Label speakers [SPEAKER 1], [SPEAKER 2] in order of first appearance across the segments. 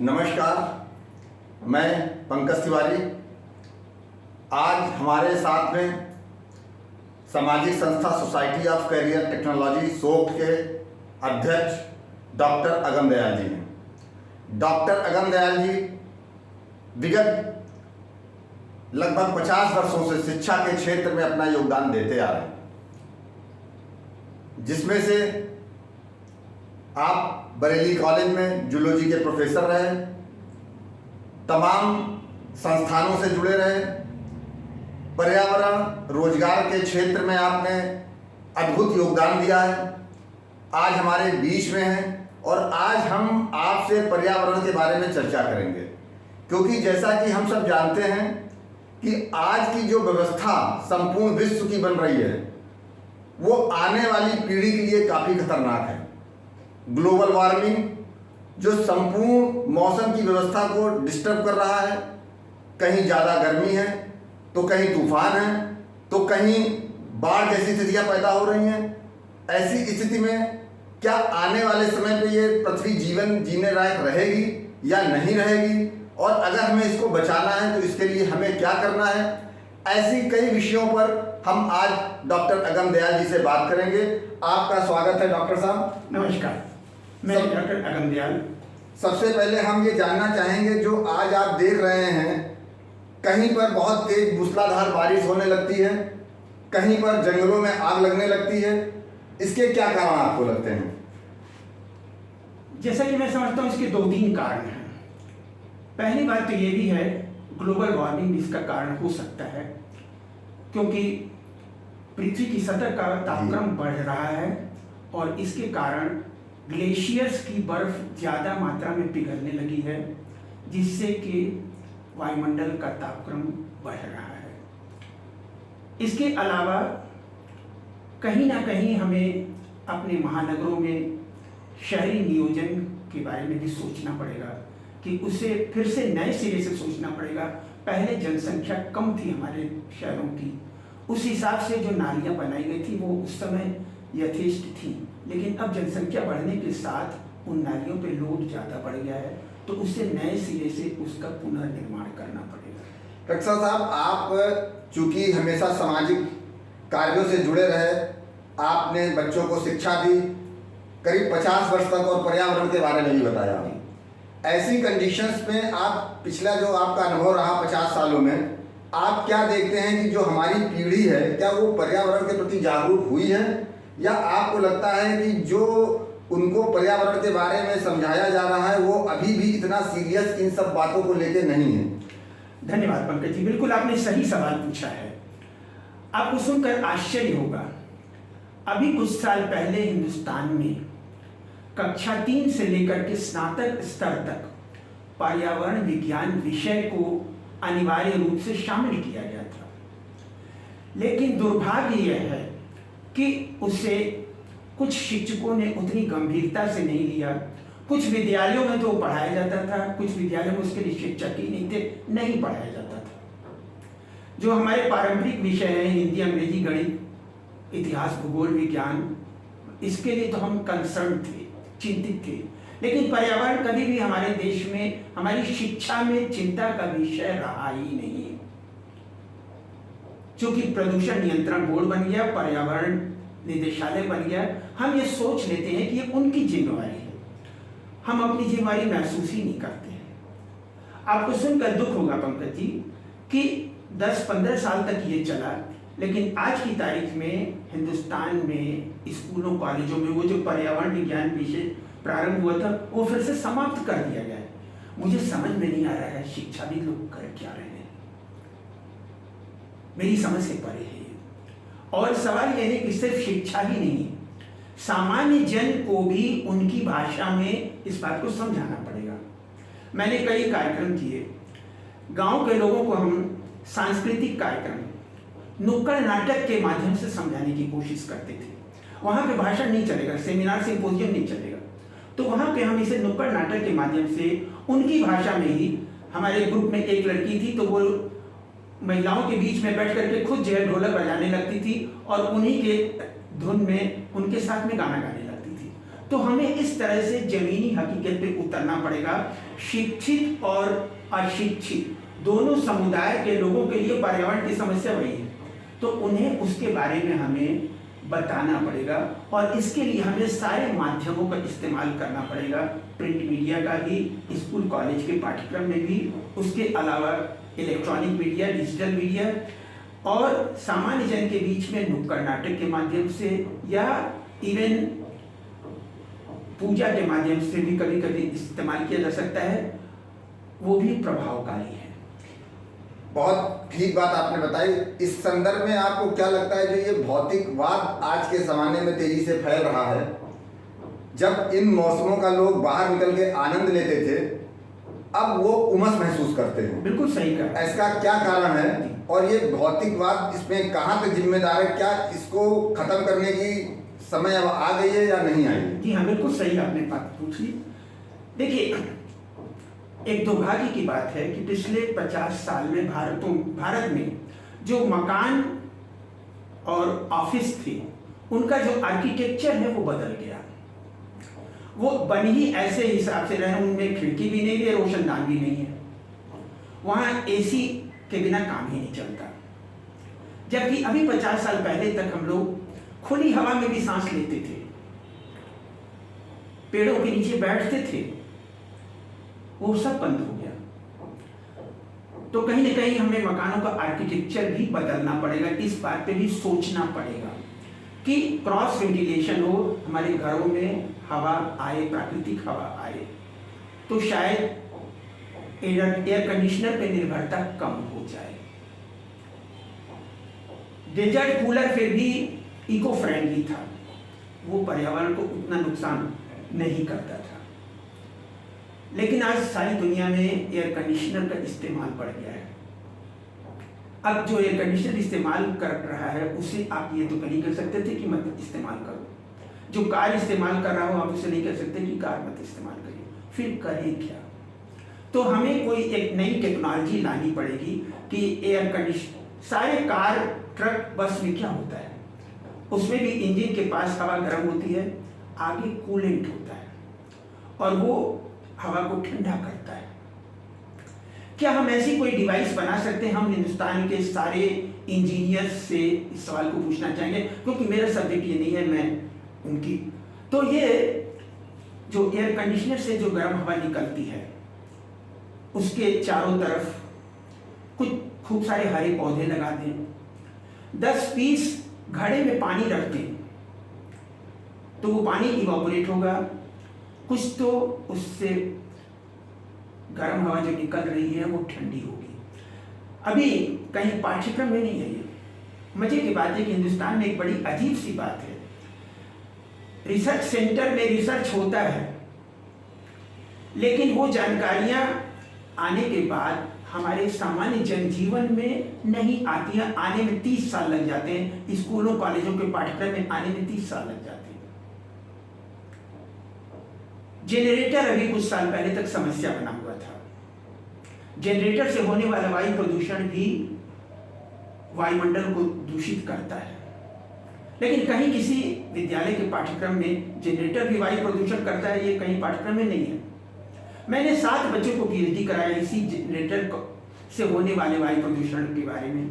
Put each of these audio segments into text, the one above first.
[SPEAKER 1] नमस्कार, मैं पंकज तिवारी। आज हमारे साथ में सामाजिक संस्था सोसाइटी ऑफ कैरियर टेक्नोलॉजी सोप के अध्यक्ष डॉक्टर अगम दयाल जी हैं। डॉक्टर अगम दयाल जी विगत लगभग 50 वर्षों से शिक्षा के क्षेत्र में अपना योगदान देते आ रहे हैं, जिसमें से आप बरेली कॉलेज में जूलॉजी के प्रोफेसर रहे, तमाम संस्थानों से जुड़े रहे, पर्यावरण रोजगार के क्षेत्र में आपने अद्भुत योगदान दिया है। आज हमारे बीच में हैं और आज हम आपसे पर्यावरण के बारे में चर्चा करेंगे, क्योंकि जैसा कि हम सब जानते हैं कि आज की जो व्यवस्था संपूर्ण विश्व की बन रही है वो आने वाली पीढ़ी के लिए काफ़ी खतरनाक है। ग्लोबल वार्मिंग जो संपूर्ण मौसम की व्यवस्था को डिस्टर्ब कर रहा है, कहीं ज़्यादा गर्मी है तो कहीं तूफान है तो कहीं बाढ़ जैसी स्थितियाँ पैदा हो रही हैं। ऐसी स्थिति में क्या आने वाले समय पे ये पृथ्वी जीवन जीने लायक रहेगी या नहीं रहेगी, और अगर हमें इसको बचाना है तो इसके लिए हमें क्या करना है, ऐसी कई विषयों पर हम आज डॉक्टर अगम दयाल जी से बात करेंगे। आपका स्वागत है डॉक्टर साहब।
[SPEAKER 2] नमस्कार, मैं डॉक्टर अगम दयाल।
[SPEAKER 1] सबसे पहले हम ये जानना चाहेंगे, जो आज आप देख रहे हैं कहीं पर बहुत तेज मूसलाधार बारिश होने लगती है, कहीं पर जंगलों में आग लगने लगती है, इसके क्या कारण आपको लगते हैं?
[SPEAKER 2] जैसा कि मैं समझता हूँ इसके 2-3 कारण हैं। पहली बात तो ये भी है, ग्लोबल वार्मिंग इसका कारण हो सकता है, क्योंकि पृथ्वी की सतह का तापक्रम बढ़ रहा है और इसके कारण ग्लेशियर्स की बर्फ ज़्यादा मात्रा में पिघलने लगी है, जिससे कि वायुमंडल का तापक्रम बढ़ रहा है। इसके अलावा कहीं ना कहीं हमें अपने महानगरों में शहरी नियोजन के बारे में भी सोचना पड़ेगा कि उसे फिर से नए सिरे से सोचना पड़ेगा। पहले जनसंख्या कम थी हमारे शहरों की, उस हिसाब से जो नालियाँ बनाई गई थी वो उस समय यथेष्ट थी, लेकिन अब जनसंख्या बढ़ने के साथ उन नालियों पे लोड ज़्यादा बढ़ गया है, तो उससे नए सिरे से उसका पुनर्निर्माण करना पड़ेगा।
[SPEAKER 1] डॉक्टर साहब, आप चूँकि हमेशा सामाजिक कार्यों से जुड़े रहे, आपने बच्चों को शिक्षा दी करीब 50 वर्ष तक और पर्यावरण के बारे में भी बताया। ऐसी कंडीशंस में आप पिछला जो आपका अनुभव रहा 50 सालों में, आप क्या देखते हैं कि जो हमारी पीढ़ी है क्या वो पर्यावरण के प्रति जागरूक हुई है, या आपको लगता है कि जो उनको पर्यावरण के बारे में समझाया जा रहा है वो अभी भी इतना सीरियस इन सब बातों को लेकर नहीं है?
[SPEAKER 2] धन्यवाद पंकज जी, बिल्कुल आपने सही सवाल पूछा है। आपको सुनकर आश्चर्य होगा, अभी कुछ साल पहले हिंदुस्तान में कक्षा 3 से लेकर के स्नातक स्तर तक पर्यावरण विज्ञान विषय को अनिवार्य रूप से शामिल किया गया था, लेकिन दुर्भाग्य यह है कि उसे कुछ शिक्षकों ने उतनी गंभीरता से नहीं लिया। कुछ विद्यालयों में तो पढ़ाया जाता था, कुछ विद्यालयों में उसके लिए शिक्षक ही नहीं थे, नहीं पढ़ाया जाता था। जो हमारे पारंपरिक विषय हैं, हिंदी, अंग्रेजी, गणित, इतिहास, भूगोल, विज्ञान, इसके लिए तो हम कंसर्न थे, चिंतित थे, लेकिन पर्यावरण कभी भी हमारे देश में हमारी शिक्षा में चिंता का विषय रहा ही नहीं। चूंकि प्रदूषण नियंत्रण बोर्ड बन गया, पर्यावरण निदेशालय बन गया, हम ये सोच लेते हैं कि ये उनकी जिम्मेवारी है, हम अपनी जिम्मेवारी महसूस ही नहीं करते हैं। आपको सुनकर दुख होगा पंकज जी कि 10-15 साल तक ये चला, लेकिन आज की तारीख में हिंदुस्तान में स्कूलों कॉलेजों में वो जो पर्यावरण विज्ञान विषय प्रारंभ हुआ था वो फिर से समाप्त कर दिया गया है। मुझे समझ में नहीं आ रहा है शिक्षा भी लोग कर क्या रहे हैं, मेरी समझ से परे है। और सवाल यह है कि सिर्फ शिक्षा ही नहीं, सामान्य जन को भी उनकी भाषा में इस बात को समझाना पड़ेगा। मैंने कई कार्यक्रम किए, गांव के लोगों को हम सांस्कृतिक कार्यक्रम, नुक्कड़ नाटक के माध्यम से समझाने की कोशिश करते थे। वहाँ पे भाषण नहीं चलेगा, सेमिनार सिंपोजियम नहीं चलेगा, तो वहाँ पे हम इसे नुक्कड़ नाटक के माध्यम से उनकी भाषा में ही, हमारे ग्रुप में एक लड़की थी तो वो महिलाओं के बीच में बैठ करके खुद जो है ढोलक बजाने लगती थी और उन्हीं के धुन में उनके साथ में गाना गाने लगती थी। तो हमें इस तरह से जमीनी हकीकत पे उतरना पड़ेगा शिक्षित और अशिक्षित दोनों समुदाय के लोगों के लिए पर्यावरण की समस्या वही है, तो उन्हें उसके बारे में हमें बताना पड़ेगा और इसके लिए हमें सारे माध्यमों का इस्तेमाल करना पड़ेगा। प्रिंट मीडिया का भी स्कूल कॉलेज के पाठ्यक्रम में भी, उसके अलावा इलेक्ट्रॉनिक मीडिया, डिजिटल मीडिया और सामान्य जन के बीच में नुक्कड़ नाटक के माध्यम से या इवन पूजा के माध्यम से भी कभी कभी इस्तेमाल किया जा सकता है, वो भी प्रभावकारी है।
[SPEAKER 1] बहुत ठीक बात आपने बताई। इस संदर्भ में आपको क्या लगता है जो ये भौतिकवाद आज के ज़माने में तेजी से फैल रहा है, जब इन मौसमों का लोग बाहर निकल के आनंद लेते थे, अब वो उमस महसूस करते हैं?
[SPEAKER 2] बिल्कुल सही कहा।
[SPEAKER 1] इसका क्या कारण है और ये भौतिकवाद इसमें कहाँ तक जिम्मेदार है? क्या इसको खत्म करने की समय अब आ गई है या नहीं आई?
[SPEAKER 2] जी हाँ, बिल्कुल सही आपने बात पूछी। देखिए, एक दुर्भाग्य की बात है कि पिछले 50 साल में भारत में जो मकान और ऑफिस थे, उनका जो आर्किटेक्चर है वो बदल गया। वो बन ही ऐसे हिसाब से रहे, उनमें खिड़की भी नहीं है, रोशनदान भी नहीं है, वहाँ एसी के बिना काम ही नहीं चलता। जबकि अभी 50 साल पहले तक हम लोग खुली हवा में भी सांस लेते थे, पेड़ों के नीचे बैठते थे, वो सब बंद हो गया। तो कहीं ना कहीं हमें मकानों का आर्किटेक्चर भी बदलना पड़ेगा, इस बात पे भी सोचना पड़ेगा कि क्रॉस वेंटिलेशन हो, हमारे घरों में हवा आए, प्राकृतिक हवा आए, तो शायद एयर कंडीशनर पे निर्भरता कम हो जाए। डेजर्ट कूलर फिर भी इको फ्रेंडली था, वो पर्यावरण को उतना नुकसान नहीं करता था। लेकिन आज सारी दुनिया में एयर कंडीशनर का इस्तेमाल बढ़ गया है। अब जो एयर कंडीशनर इस्तेमाल कर रहा है उसे आप ये तो नहीं कर सकते थे कि मत इस्तेमाल करो। जो कार इस्तेमाल कर रहा हो आप उसे नहीं कह सकते कि कार मत इस्तेमाल करिए, फिर करें क्या? तो हमें कोई एक नई टेक्नोलॉजी लानी पड़ेगी कि एयर कंडीशन, सारे कार, ट्रक, बस में क्या होता है, उसमें भी इंजन के पास हवा गर्म होती है, आगे कूलेंट होता है और वो हवा को ठंडा करता है। क्या हम ऐसी कोई डिवाइस बना सकते हैं? हम हिंदुस्तान के सारे इंजीनियर्स से इस सवाल को पूछना चाहेंगे, क्योंकि मेरा सब्जेक्ट ये नहीं है, मैं उनकी। तो ये जो एयर कंडीशनर से जो गर्म हवा निकलती है, उसके चारों तरफ कुछ खूब सारे हरे पौधे लगा दें, 10-20 घड़े में पानी रख दें, तो वो पानी इवापोरेट होगा, कुछ तो उससे गर्म हवा जो निकल रही है वो ठंडी होगी। अभी कहीं पाठ्यक्रम में नहीं है ये। मजे की बात है कि हिंदुस्तान में एक बड़ी अजीब सी बात है, रिसर्च सेंटर में रिसर्च होता है, लेकिन वो जानकारियां आने के बाद हमारे सामान्य जनजीवन में नहीं आती है। आने में 30 साल लग जाते हैं, स्कूलों कॉलेजों के पाठ्यक्रम में आने में 30 साल लग जाते हैं। जनरेटर अभी कुछ साल पहले तक समस्या बना हुआ था। जनरेटर से होने वाला वायु प्रदूषण भी वायुमंडल को दूषित करता है, लेकिन कहीं किसी विद्यालय के पाठ्यक्रम में जनरेटर भी वायु प्रदूषण करता है, ये कहीं पाठ्यक्रम में नहीं है। मैंने 7 बच्चों को पीएचडी कराया इसी जनरेटर से होने वाले वायु प्रदूषण के बारे में।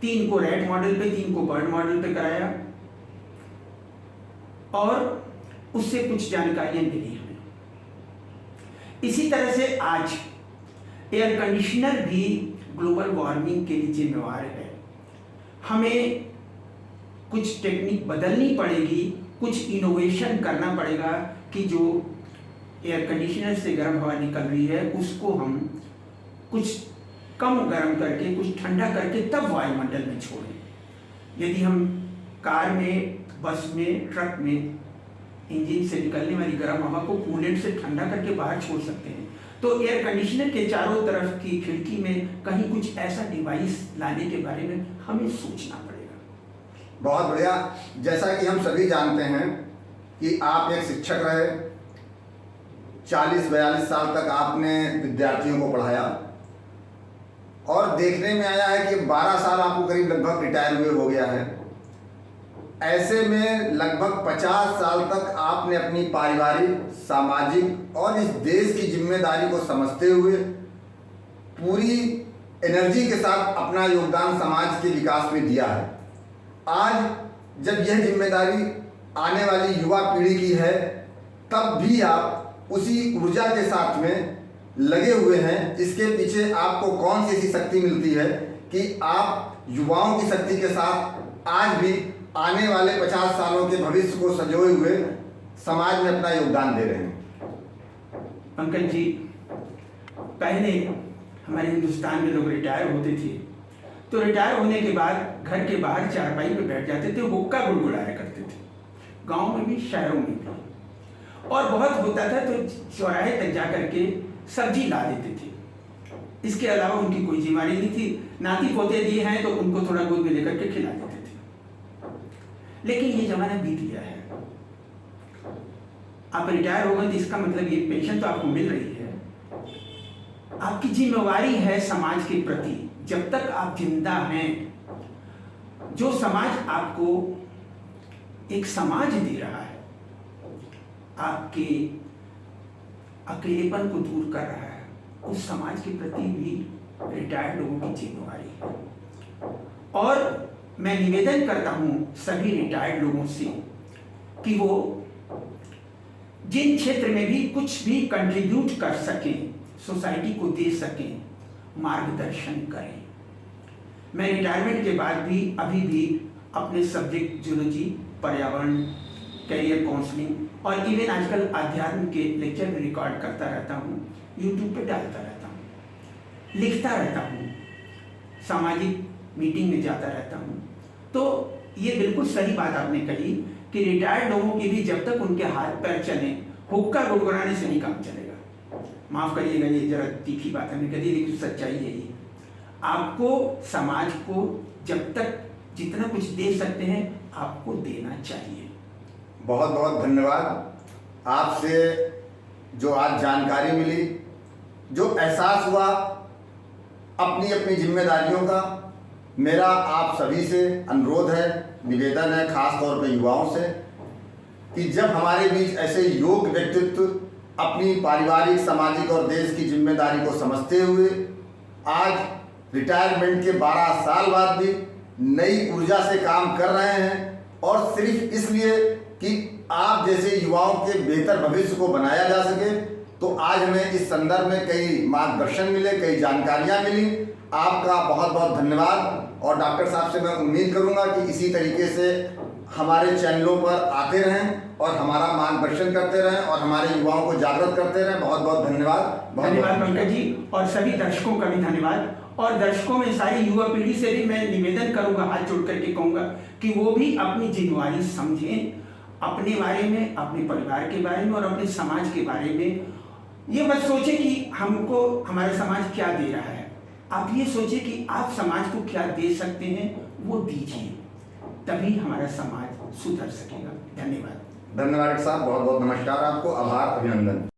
[SPEAKER 2] 3 को रैट मॉडल पे, 3 को बर्ड मॉडल पे कराया और उससे कुछ जानकारियां मिली हमें। इसी तरह से आज एयर कंडीशनर भी ग्लोबल वार्मिंग के लिए जिम्मेवार है। हमें कुछ टेक्निक बदलनी पड़ेगी, कुछ इनोवेशन करना पड़ेगा कि जो एयर कंडीशनर से गर्म हवा निकल रही है उसको हम कुछ कम गर्म करके, कुछ ठंडा करके तब वायुमंडल में छोड़ें। यदि हम कार में, बस में, ट्रक में इंजन से निकलने वाली गर्म हवा को कूलेंट से ठंडा करके बाहर छोड़ सकते हैं, तो एयर कंडीशनर के चारों तरफ की खिड़की में कहीं कुछ ऐसा डिवाइस लाने के बारे में हमें सोचना पड़ेगा।
[SPEAKER 1] बहुत बढ़िया। जैसा कि हम सभी जानते हैं कि आप एक शिक्षक रहे, 40-42 साल तक आपने विद्यार्थियों को पढ़ाया और देखने में आया है कि 12 साल आपको करीब लगभग रिटायर हुए हो गया है। ऐसे में लगभग 50 साल तक आपने अपनी पारिवारिक, सामाजिक और इस देश की जिम्मेदारी को समझते हुए पूरी एनर्जी के साथ अपना योगदान समाज के विकास में दिया है। आज जब यह जिम्मेदारी आने वाली युवा पीढ़ी की है, तब भी आप उसी ऊर्जा के साथ में लगे हुए हैं। इसके पीछे आपको कौन सी ऐसी शक्ति मिलती है कि आप युवाओं की शक्ति के साथ आज भी आने वाले 50 सालों के भविष्य को संजोए हुए समाज में अपना योगदान दे रहे हैं?
[SPEAKER 2] पंकज जी, पहले हमारे हिंदुस्तान में लोग रिटायर होते थे तो रिटायर होने के बाद घर के बाहर चारपाई पे बैठ जाते थे, हुक्का गुड़गुड़ाया करते थे, गांव में भी शहरों में भी। और बहुत होता था तो चौराहे तक जा करके सब्जी ला देते थे। इसके अलावा उनकी कोई जिम्मेदारी नहीं थी। नाती पोते दिए हैं तो उनको थोड़ा गोद में लेकर के खिला देते थे। लेकिन ये जमाना बीत गया है। आप रिटायर हो गए तो इसका मतलब ये पेंशन तो आपको मिल रही है, आपकी जिम्मेवारी है समाज के प्रति। जब तक आप जिंदा हैं, जो समाज आपको एक समाज दे रहा है, आपके अकेलेपन को दूर कर रहा है, उस समाज के प्रति भी रिटायर्ड लोगों की जिम्मेवारी है। और मैं निवेदन करता हूं सभी रिटायर्ड लोगों से कि वो जिन क्षेत्र में भी कुछ भी कंट्रीब्यूट कर सकें, सोसाइटी को दे सकें, मार्गदर्शन करें। मैं रिटायरमेंट के बाद भी अभी भी अपने सब्जेक्ट जूलॉजी, पर्यावरण, कैरियर काउंसलिंग और इवन आजकल अध्यात्म के लेक्चर में रिकॉर्ड करता रहता हूँ, यूट्यूब पे डालता रहता हूँ, लिखता रहता हूँ, सामाजिक मीटिंग में जाता रहता हूँ। तो ये बिल्कुल सही बात आपने कही कि रिटायर्ड लोगों की भी जब तक उनके हाथ पैर चलें, हुक्का गुड़गुड़ाने से नहीं काम चलेगा। माफ़ करिएगा, ये जरा तीखी बात हमने कही, लेकिन सच्चाई है ये। आपको समाज को जब तक जितना कुछ दे सकते हैं आपको देना चाहिए।
[SPEAKER 1] बहुत बहुत धन्यवाद। आपसे जो आज जानकारी मिली, जो एहसास हुआ अपनी अपनी जिम्मेदारियों का, मेरा आप सभी से अनुरोध है, निवेदन है, खास तौर पे युवाओं से, कि जब हमारे बीच ऐसे योग्य व्यक्तित्व अपनी पारिवारिक, सामाजिक और देश की जिम्मेदारी को समझते हुए आज रिटायरमेंट के 12 साल बाद भी नई ऊर्जा से काम कर रहे हैं, और सिर्फ इसलिए कि आप जैसे युवाओं के बेहतर भविष्य को बनाया जा सके, तो आज हमें इस संदर्भ में कई मार्गदर्शन मिले, कई जानकारियां मिली। आपका बहुत बहुत धन्यवाद। और डॉक्टर साहब से मैं उम्मीद करूंगा कि इसी तरीके से हमारे चैनलों पर आते रहें और हमारा मार्गदर्शन करते रहें और हमारे युवाओं को जागृत करते रहें। बहुत बहुत धन्यवाद।
[SPEAKER 2] धन्यवाद पंकज जी, और सभी दर्शकों का भी धन्यवाद। और दर्शकों में सारी युवा पीढ़ी से भी मैं निवेदन करूंगा, हाथ जोड़ करके कहूंगा कि वो भी अपनी जिम्मेवारी समझें, अपने बारे में, अपने परिवार के बारे में और अपने समाज के बारे में। ये मत सोचें कि हमको हमारा समाज क्या दे रहा है, आप ये सोचें कि आप समाज को क्या दे सकते हैं, वो दीजिए, तभी हमारा समाज सुधर सकेगा। धन्यवाद।
[SPEAKER 1] धन्यवाद साहब, बहुत बहुत नमस्कार आपको, आभार, अभिनंदन।